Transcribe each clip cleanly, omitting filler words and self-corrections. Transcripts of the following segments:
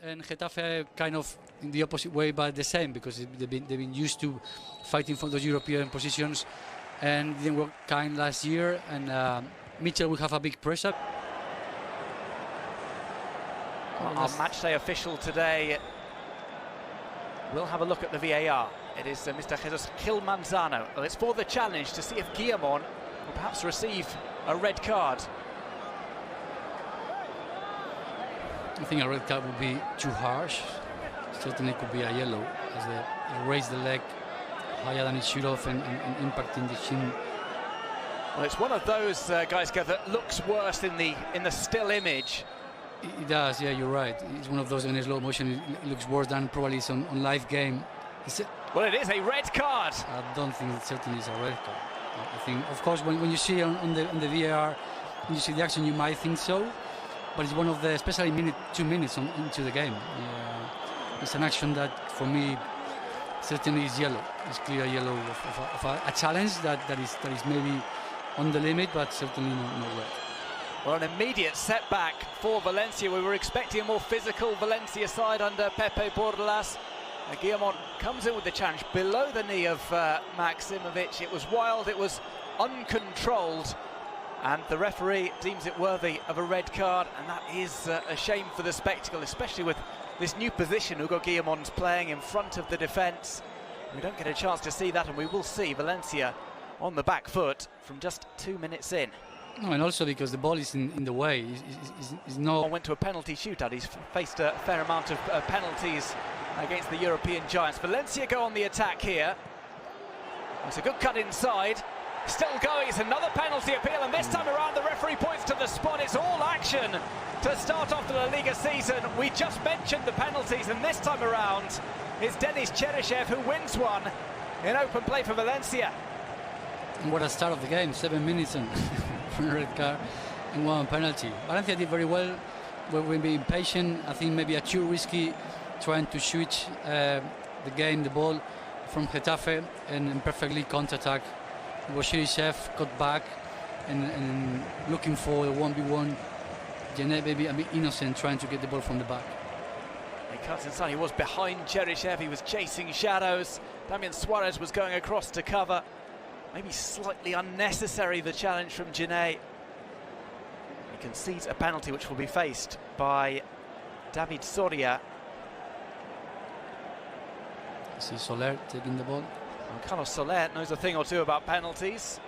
and Getafe kind of in the opposite way, but the same, because they've been used to fighting for those European positions, and didn't work kind last year. And Mitchell will have a big pressure. Our matchday official today will have a look at the VAR. It is Mr. Jesus Gil Manzano. Well, it's for the challenge to see if Guillamon will perhaps receive a red card. I think a red card would be too harsh. Certainly could be a yellow, as they raised the leg higher than it should have and impacting the shin. Well, it's one of those guys that looks worse in the still image. It does, yeah, you're right. It's one of those in slow motion. It looks worse than probably it's on live game. Well, it is a red card. I don't think it certainly is a red card. I think, of course, when you see on the VAR, when you see the action, you might think so. But it's one of the, especially 2 minutes into the game. It's an action that, for me, certainly is yellow. It's clear yellow of a challenge that is maybe on the limit, but certainly no red. Well, an immediate setback for Valencia. We were expecting a more physical Valencia side under Pepe Bordalas. Guillamon comes in with the challenge below the knee of Maksimovic. It was wild, it was uncontrolled, and the referee deems it worthy of a red card, and that is a shame for the spectacle, especially with this new position Hugo Guillamon's playing in front of the defence. We don't get a chance to see that, and we will see Valencia on the back foot from just 2 minutes in. No, and also because the ball is in the way. Is not. Went to a penalty shootout. He's faced a fair amount of penalties against the European giants. Valencia go on the attack here. It's a good cut inside. Still going. It's another penalty appeal, and this time around the referee points to the spot. It's all action to start off the La Liga season. We just mentioned the penalties, and this time around it's Denis Cheryshev who wins one in open play for Valencia. And what a start of the game, 7 minutes and red card and one penalty. Valencia did very well. We're being patient. I think maybe too risky trying to switch the ball from Getafe and perfectly counter-attack. Cheryshev got back and looking for a 1v1. Janet maybe a bit innocent trying to get the ball from the back. He cuts inside. He was behind Cheryshev. He was chasing shadows. Damian Suarez was going across to cover. Maybe slightly unnecessary, the challenge from Janet. He concedes a penalty which will be faced by David Soria. I see Soler taking the ball. Well, Carlos Soler knows a thing or two about penalties.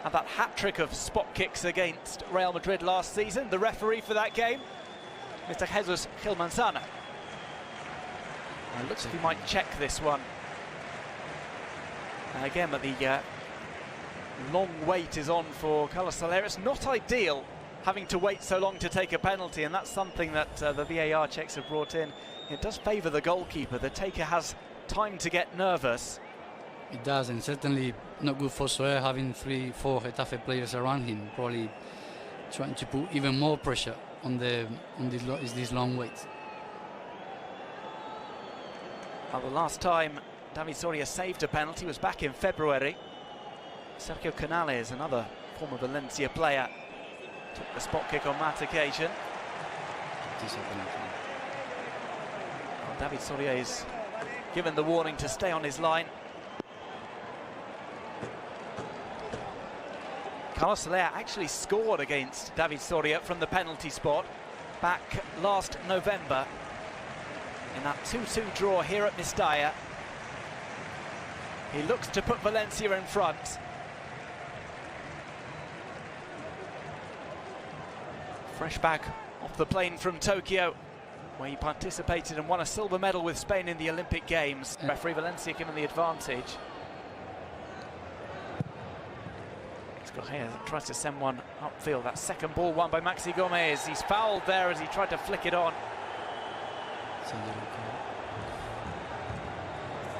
Had that hat-trick of spot kicks against Real Madrid last season. The referee for that game, Mr. Jesus Gil Manzano. It looks like he might check this one. And again, but the long wait is on for Carlos Soler. It's not ideal having to wait so long to take a penalty, and that's something that the VAR checks have brought in. It does favour the goalkeeper. The taker has time to get nervous. It does, and certainly not good for Soler having 3-4 Getafe players around him, probably trying to put even more pressure on this long wait. Well, the last time David Soria saved a penalty was back in February. Sergio Canales, another former Valencia player, took the spot kick on that occasion. Well, David Soria is given the warning to stay on his line. Carlos Soler actually scored against David Soria from the penalty spot back last November in that 2-2 draw here at Mestalla. He looks to put Valencia in front. Fresh back off the plane from Tokyo, where he participated and won a silver medal with Spain in the Olympic Games. Referee Valencia given the advantage. Here tries to send one upfield. That second ball won by Maxi Gomez. He's fouled there as he tried to flick it on.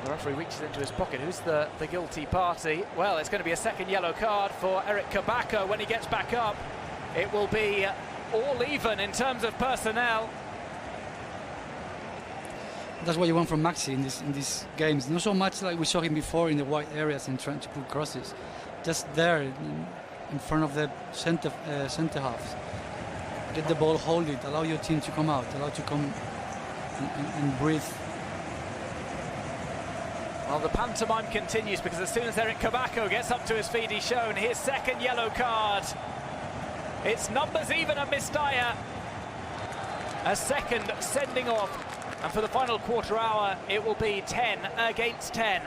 The referee reaches into his pocket. Who's the guilty party? Well, it's going to be a second yellow card for Eric Kabako when he gets back up. It will be all even in terms of personnel. That's what you want from Maxi in these games. Not so much like we saw him before in the wide areas and trying to put crosses. Just there in front of the centre halves. Get the ball, hold it, allow your team to come out, allow to come and breathe. Well, the pantomime continues, because as soon as Eric Kabako gets up to his feet, he's shown his second yellow card. It's numbers even at Mestalla. A second sending off, and for the final quarter hour it will be 10 against 10.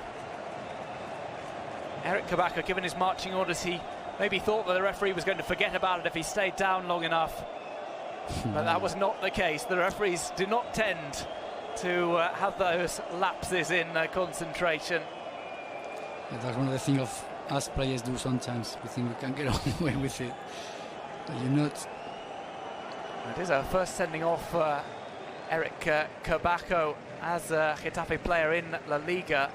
Eric Kabako, given his marching orders, he maybe thought that the referee was going to forget about it if he stayed down long enough. But that was not the case. The referees do not tend to have those lapses in concentration. Yeah, that's one of the things of us players do sometimes. We think we can get away with it, but you're not. It is our first sending off Eric Kabako as a Getafe player in La Liga.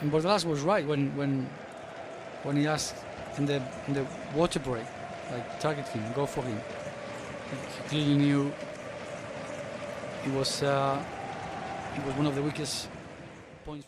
And Bordalas was right when he asked in the water break, like, target him, go for him. He clearly knew it was one of the weakest points.